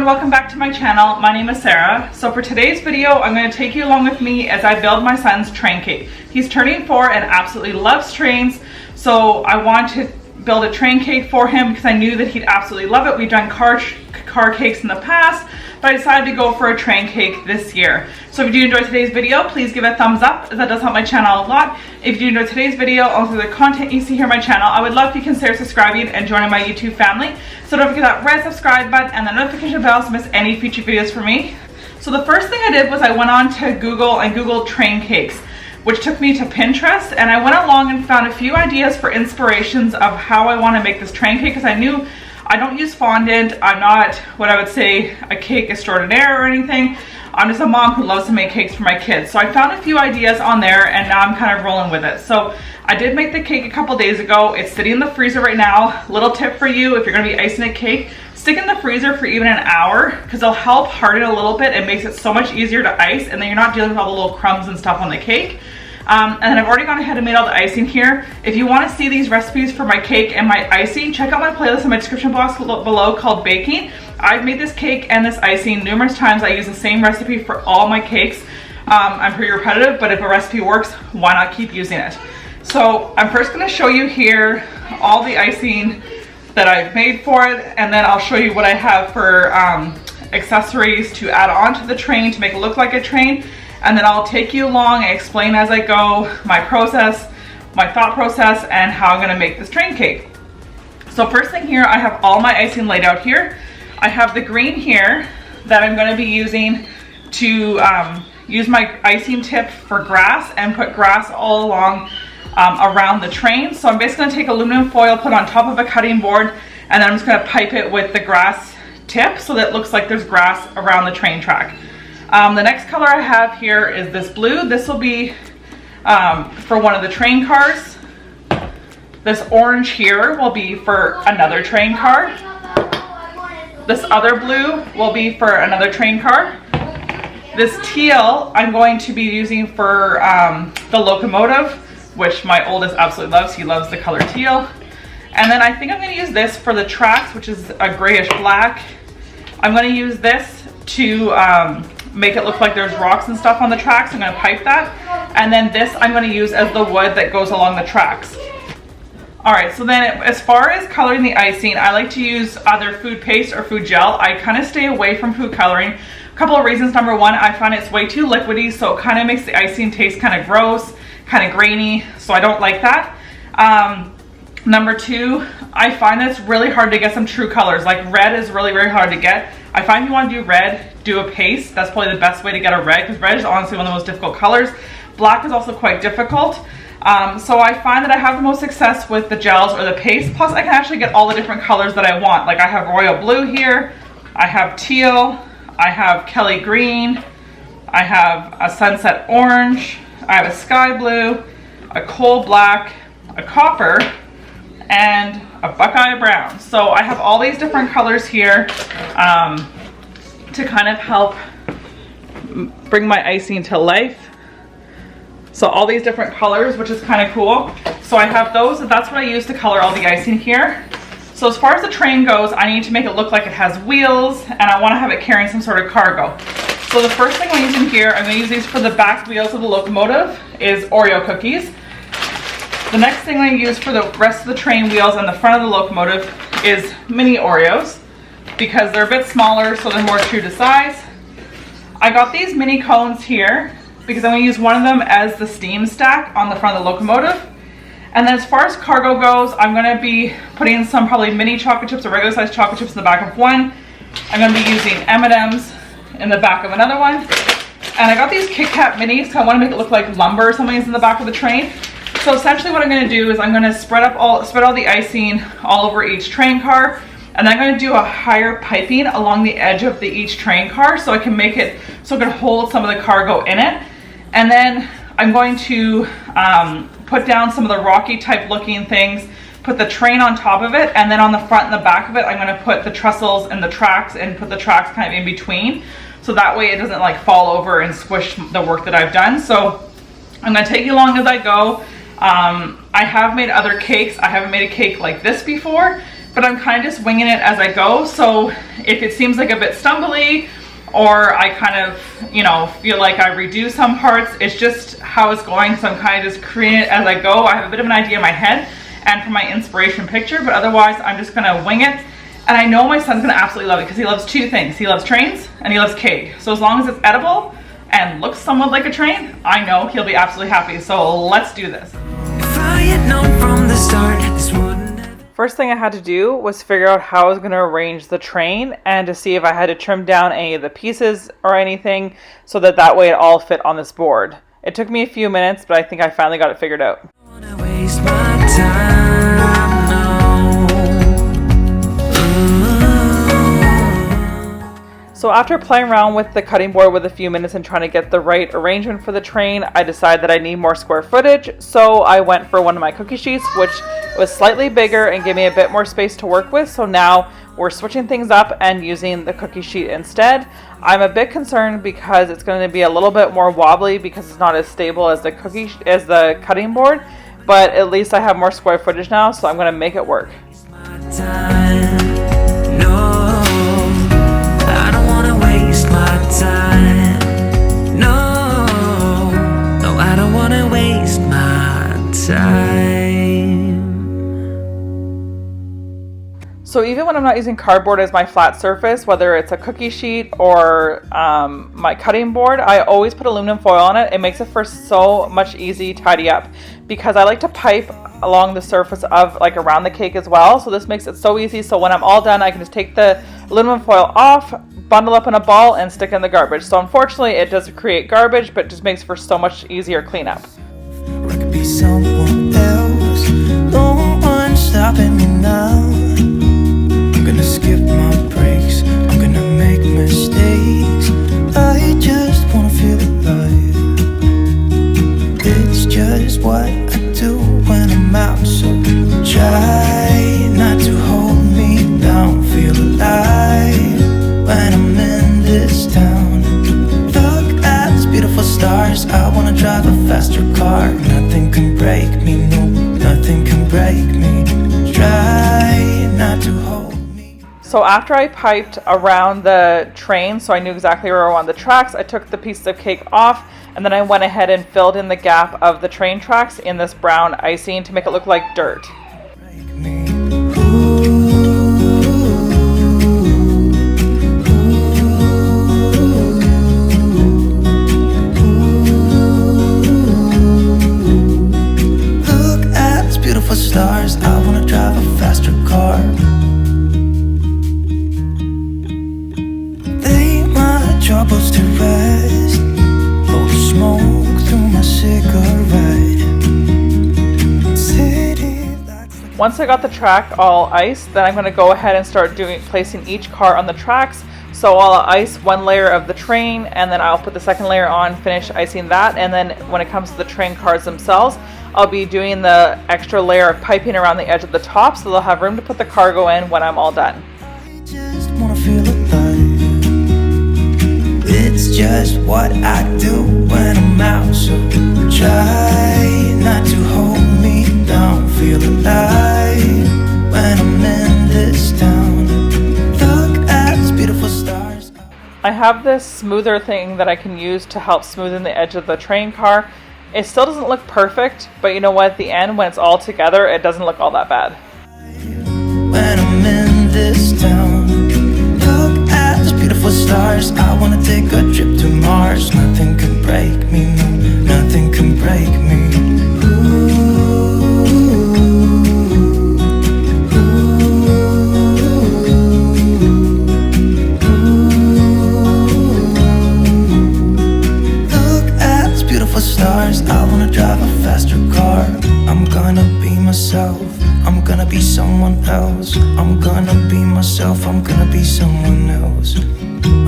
welcome back to my channel. My name is Sarah. So for today's video, I'm going to take you along with me as I build my son's train cake. He's turning 4 and absolutely loves trains, so I want to build a train cake for him because I knew that he'd absolutely love it. We've done car cakes in the past, but I decided to go for a train cake this year. So if you do enjoy today's video, please give it a thumbs up, as that does help my channel a lot. If you do enjoy today's video, also the content you see here on my channel, I would love if you consider subscribing and joining my YouTube family. So don't forget that red subscribe button and the notification bell to miss any future videos from me. So the first thing I did was I went on to Google and Googled train cakes, which took me to Pinterest, and I went along and found a few ideas for inspirations of how I want to make this train cake, because I knew I don't use fondant. I'm not what I would say a cake extraordinaire or anything. I'm just a mom who loves to make cakes for my kids. So I found a few ideas on there and now I'm kind of rolling with it. So I did make the cake a couple days ago. It's sitting in the freezer right now. Little tip for you, if you're gonna be icing a cake, stick in the freezer for even an hour because it'll help harden a little bit. It makes it so much easier to ice, and then you're not dealing with all the little crumbs and stuff on the cake. And then I've already gone ahead and made all the icing here. If you want to see these recipes for my cake and my icing, check out my playlist in my description box below called Baking. I've made this cake and this icing numerous times. I use the same recipe for all my cakes. I'm pretty repetitive, but if a recipe works, why not keep using it? So I'm first going to show you here all the icing that I've made for it, and then I'll show you what I have for accessories to add on to the train to make it look like a train. And then I'll take you along and explain as I go my process, my thought process, and how I'm gonna make this train cake. So first thing here, I have all my icing laid out here. I have the green here that I'm gonna be using to use my icing tip for grass and put grass all along around the train. So I'm basically gonna take aluminum foil, put on top of a cutting board, and then I'm just gonna pipe it with the grass tip so that it looks like there's grass around the train track. The next color I have here is this blue. This will be for one of the train cars. This orange here will be for another train car. This other blue will be for another train car. This teal I'm going to be using for the locomotive, which my oldest absolutely loves. He loves the color teal. And then I think I'm going to use this for the tracks, which is a grayish black. I'm going to use this to make it look like there's rocks and stuff on the tracks. I'm going to pipe that. And then this I'm going to use as the wood that goes along the tracks. Alright, so then as far as coloring the icing, I like to use either food paste or food gel. I kind of stay away from food coloring. A couple of reasons. Number one, I find it's way too liquidy, so it kind of makes the icing taste kind of gross, kind of grainy, so I don't like that. Number two, I find it's really hard to get some true colors. Like red is really, really hard to get. I find if you want to do red, do a paste. That's probably the best way to get a red, because red is honestly one of the most difficult colors. Black is also quite difficult. So I find that I have the most success with the gels or the paste. Plus I can actually get all the different colors that I want. Like I have royal blue here, I have teal, I have Kelly green, I have a sunset orange, I have a sky blue, a coal black, a copper, and a buckeye brown. So I have all these different colors here to kind of help bring my icing to life. So all these different colors, which is kind of cool. So I have those, and that's what I use to color all the icing here. So as far as the train goes, I need to make it look like it has wheels, and I want to have it carrying some sort of cargo. So the first thing I'm using here, I'm going to use these for the back wheels of the locomotive, is Oreo cookies. The next thing I use for the rest of the train wheels and the front of the locomotive is mini Oreos, because they're a bit smaller, so they're more true to size. I got these mini cones here because I'm going to use one of them as the steam stack on the front of the locomotive. And then as far as cargo goes, I'm going to be putting some probably mini chocolate chips or regular sized chocolate chips in the back of one. I'm going to be using M&Ms in the back of another one. And I got these Kit Kat minis, so I want to make it look like lumber or something is in the back of the train. So essentially what I'm going to do is I'm going to spread all the icing all over each train car, and then I'm going to do a higher piping along the edge of each train car so I can make it so it can hold some of the cargo in it. And then I'm going to put down some of the rocky type looking things, put the train on top of it, and then on the front and the back of it I'm going to put the trestles and the tracks, and put the tracks kind of in between, so that way it doesn't like fall over and squish the work that I've done. So I'm going to take you along as I go. I have made other cakes. I haven't made a cake like this before, but I'm kind of just winging it as I go. So if it seems like a bit stumbly, or I kind of, you know, feel like I redo some parts, it's just how it's going. So I'm kind of just creating it as I go. I have a bit of an idea in my head and for my inspiration picture, but otherwise I'm just gonna wing it. And I know my son's gonna absolutely love it because he loves two things. He loves trains and he loves cake. So as long as it's edible and looks somewhat like a train, I know he'll be absolutely happy. So let's do this. If I had known from the start, this wouldn't. First thing I had to do was figure out how I was going to arrange the train and to see if I had to trim down any of the pieces or anything so that way it all fit on this board. It took me a few minutes, but I think I finally got it figured out. I wanna waste my time, no. So after playing around with the cutting board with a few minutes and trying to get the right arrangement for the train, I decided that I need more square footage. So I went for one of my cookie sheets, which was slightly bigger and gave me a bit more space to work with. So now we're switching things up and using the cookie sheet instead. I'm a bit concerned because it's going to be a little bit more wobbly because it's not as stable as the cutting board, but at least I have more square footage now, so I'm going to make it work. My time, no. I don't wanna waste my time. No, no, I don't wanna waste my time. So even when I'm not using cardboard as my flat surface, whether it's a cookie sheet or my cutting board, I always put aluminum foil on it. It makes it for so much easy tidy up because I like to pipe along the surface of like around the cake as well. So this makes it so easy. So when I'm all done, I can just take the aluminum foil off, bundle up in a ball and stick in the garbage. So unfortunately it does create garbage, but it just makes for so much easier cleanup. I could be someone else. No one's stopping me now. I'm gonna skip my breaks. I'm gonna make mistakes. I just wanna feel alive. It's just what I do when I'm out. So try not to hold me down. Feel alive when I'm in this town. Look at these beautiful stars. I wanna drive a faster car. Nothing can break me, no, nothing can break me. Try not to hold me. So after I piped around the train, so I knew exactly where I wanted the tracks, I took the pieces of cake off, and then I went ahead and filled in the gap of the train tracks in this brown icing to make it look like dirt. Break me. Stars, I wanna drive a faster car. Lay my troubles to rest. Blow the smoke through my cigarette. City like... Once I got the track all iced, then I'm going to go ahead and start placing each car on the tracks. So I'll ice one layer of the train, and then I'll put the second layer on, finish icing that, and then when it comes to the train cars themselves, I'll be doing the extra layer of piping around the edge of the top so they'll have room to put the cargo in when I'm all done. Just wanna feel alive. It's just what I do when I'm out. So try not to hold me down. Feel alive when I'm in this town. Look at these beautiful stars. I have this smoother thing that I can use to help smoothen the edge of the train car. It still doesn't look perfect, but you know what, at the end, when it's all together, it doesn't look all that bad. When I'm in this town, look at these beautiful stars. I wanna take a trip to Mars. Nothing can break me, no, nothing can break me. Stars, I wanna drive a faster car. I'm gonna be myself. I'm gonna be someone else. I'm gonna be myself. I'm gonna be someone else.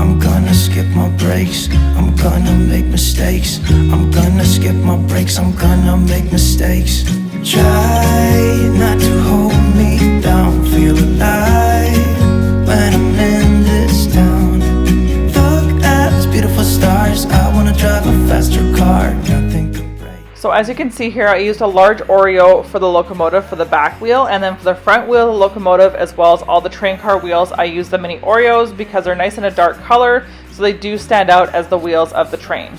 I'm gonna skip my breaks. I'm gonna make mistakes. I'm gonna skip my breaks. I'm gonna make mistakes. Try not to hold me down. Feel alive when I'm in this town. Look at these beautiful stars. I wanna drive a faster car. Nothing can break. So as you can see here, I used a large Oreo for the locomotive for the back wheel, and then for the front wheel of the locomotive, as well as all the train car wheels, I used the mini Oreos because they're nice in a dark color, so they do stand out as the wheels of the train.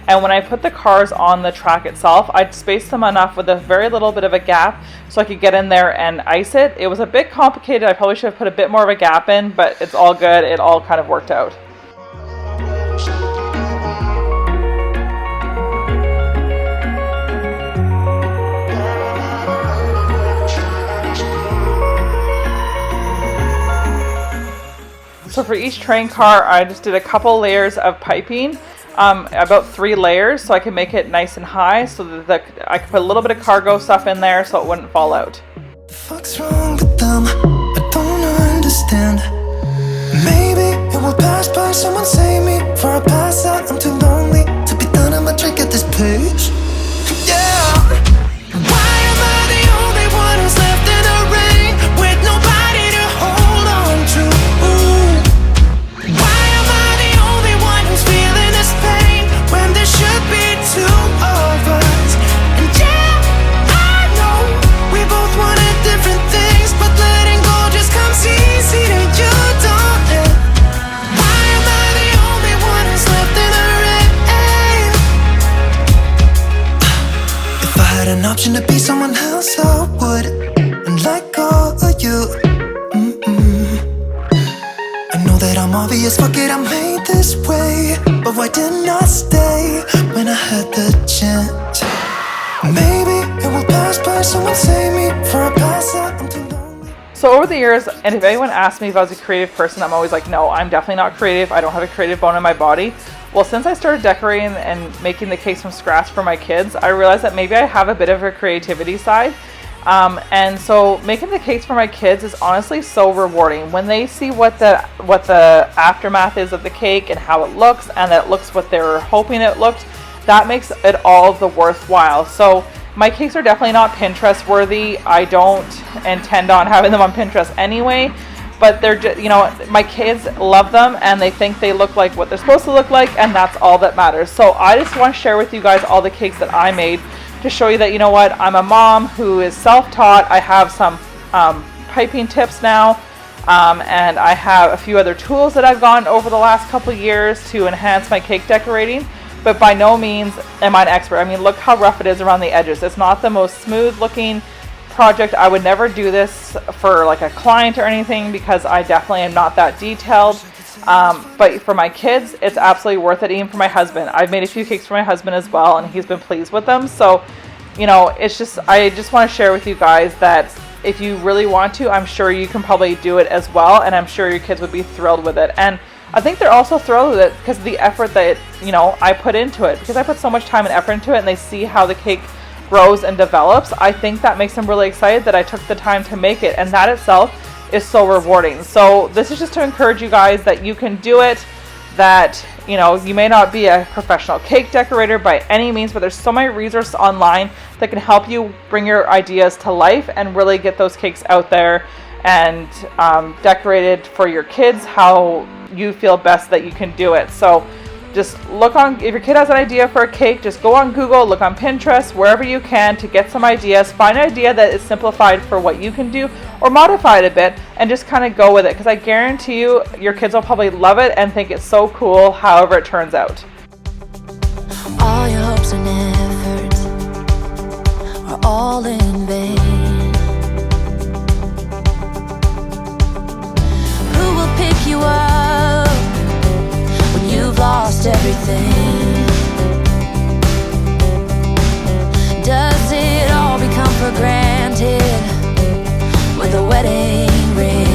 And when I put the cars on the track itself, I spaced them enough with a very little bit of a gap so I could get in there and ice it. It was a bit complicated. I probably should have put a bit more of a gap in, but it's all good. It all kind of worked out. So for each train car, I just did a couple layers of piping, about 3 layers, so I can make it nice and high, so that I could put a little bit of cargo stuff in there so it wouldn't fall out. The fuck's wrong with them? I don't understand. Maybe it will pass by, someone save me. For I pass out, I'm too lonely to be done. I'ma drink at this pace. Yeah. Why am I the only one who's left in the rain with nobody to hold on to? Why am I the only one who's feeling this pain when there should be 2 of us? And yeah, I know we both wanted different things, but letting go just comes easy to you, don't it? Why am I the only one who's left in the rain? If I had an option to be someone else, I would, and let go of you. I know that I'm obvious, fuck it, I'm made this way. But why didn't I stay when I had the chance? Maybe it will pass by, someone save me. For a pass out, I'm too lonely. So over the years, and if anyone asks me if I was a creative person, I'm always like, no, I'm definitely not creative. I don't have a creative bone in my body. Well, since I started decorating and making the cakes from scratch for my kids, I realized that maybe I have a bit of a creativity side. And so making the cakes for my kids is honestly so rewarding. When they see what the aftermath is of the cake and how it looks, and that it looks what they're hoping it looked, that makes it all the worthwhile. So my cakes are definitely not Pinterest worthy. I don't intend on having them on Pinterest anyway, but they're just, you know, my kids love them and they think they look like what they're supposed to look like, and that's all that matters. So I just want to share with you guys all the cakes that I made to show you that, you know what, I'm a mom who is self-taught. I have some piping tips now, and I have a few other tools that I've gotten over the last couple years to enhance my cake decorating, but by no means am I an expert. I mean, look how rough it is around the edges. It's not the most smooth looking project. I would never do this for like a client or anything because I definitely am not that detailed. But for my kids, it's absolutely worth it. Even for my husband, I've made a few cakes for my husband as well, and he's been pleased with them. So, you know, it's just, I just want to share with you guys that if you really want to, I'm sure you can probably do it as well, and I'm sure your kids would be thrilled with it. And I think they're also thrilled with it because of the effort that, you know, I put into it, because I put so much time and effort into it, and they see how the cake grows and develops. I think that makes them really excited that I took the time to make it, and that itself is so rewarding. So this is just to encourage you guys that you can do it, that, you know, you may not be a professional cake decorator by any means, but there's so many resources online that can help you bring your ideas to life and really get those cakes out there and decorated for your kids how you feel best that you can do it. So just look on, if your kid has an idea for a cake, just go on Google, look on Pinterest, wherever you can to get some ideas. Find an idea that is simplified for what you can do, or modify it a bit, and just kind of go with it, because I guarantee you your kids will probably love it and think it's so cool however it turns out. All your hopes and efforts are all in vain. Who will pick you up when you've lost everything? Does it all become for granted with a wedding ring?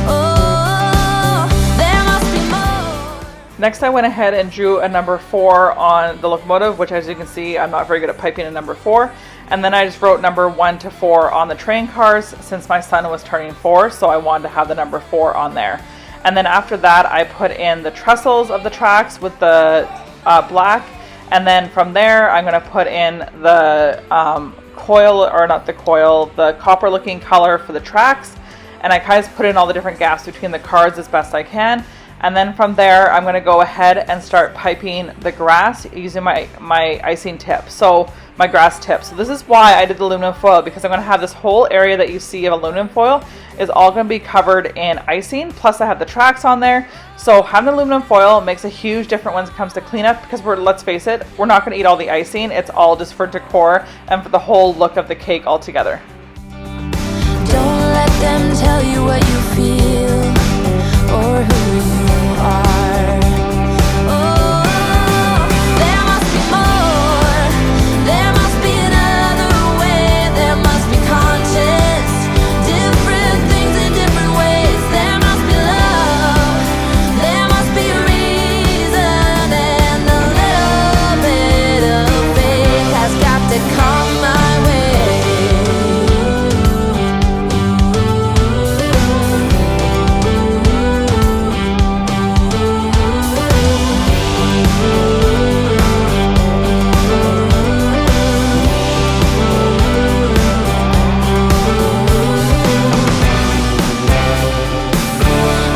Oh, there must be more. Next, I went ahead and drew a number 4 on the locomotive, which, as you can see, I'm not very good at piping a number 4. And then I just wrote number 1 to 4 on the train cars since my son was turning 4, so I wanted to have the number 4 on there. And then after that, I put in the trestles of the tracks with the black. And then from there, I'm going to put in the coil, or not the coil, the copper looking color for the tracks. And I kind of put in all the different gaps between the cards as best I can. And then from there, I'm gonna go ahead and start piping the grass using my icing tip. So my grass tip. So this is why I did the aluminum foil, because I'm gonna have this whole area that you see of aluminum foil is all gonna be covered in icing. Plus I have the tracks on there. So having aluminum foil makes a huge difference when it comes to cleanup, because let's face it, we're not gonna eat all the icing. It's all just for decor and for the whole look of the cake altogether. Don't let them tell you what you feel or who you are. Oh, there must be more. There must be another way. There must be conscience. Different things in different ways. There must be love. There must be a reason. And a little bit of faith has got to come my way.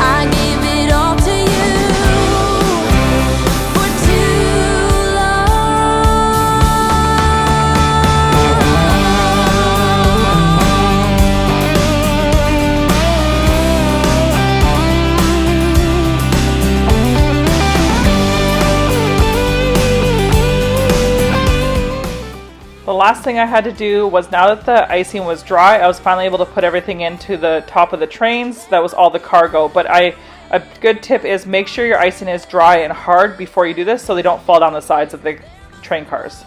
I gave it all to you for too The last thing I had to do was, now that the icing was dry, I was finally able to put everything into the top of the trains. That was all the cargo. But a good tip is make sure your icing is dry and hard before you do this, so they don't fall down the sides of the train cars.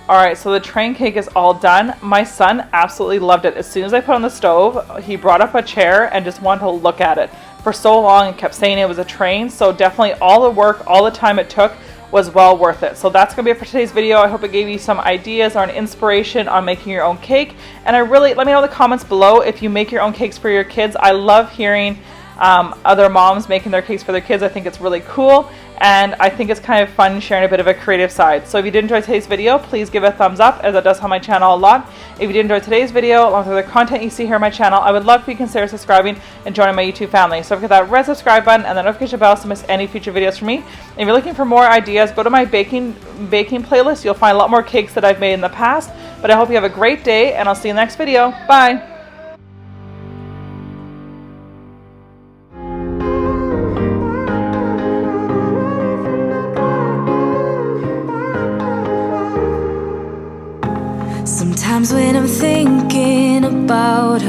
Alright, so the train cake is all done. My son absolutely loved it. As soon as I put it on the stove, he brought up a chair and just wanted to look at it for so long and kept saying it was a train. So definitely all the work, all the time it took was well worth it. So that's gonna be it for today's video. I hope it gave you some ideas or an inspiration on making your own cake. And let me know in the comments below if you make your own cakes for your kids. I love hearing other moms making their cakes for their kids. I think it's really cool, and I think it's kind of fun sharing a bit of a creative side. So if you did enjoy today's video, please give it a thumbs up, as that does help my channel a lot. If you did enjoy today's video, along with the content you see here on my channel, I would love if you consider subscribing and joining my YouTube family. So click that red subscribe button and the notification bell to miss any future videos from me. If you're looking for more ideas, go to my baking playlist. You'll find a lot more cakes that I've made in the past. But I hope you have a great day, and I'll see you in the next video. Bye! Sometimes when I'm thinking about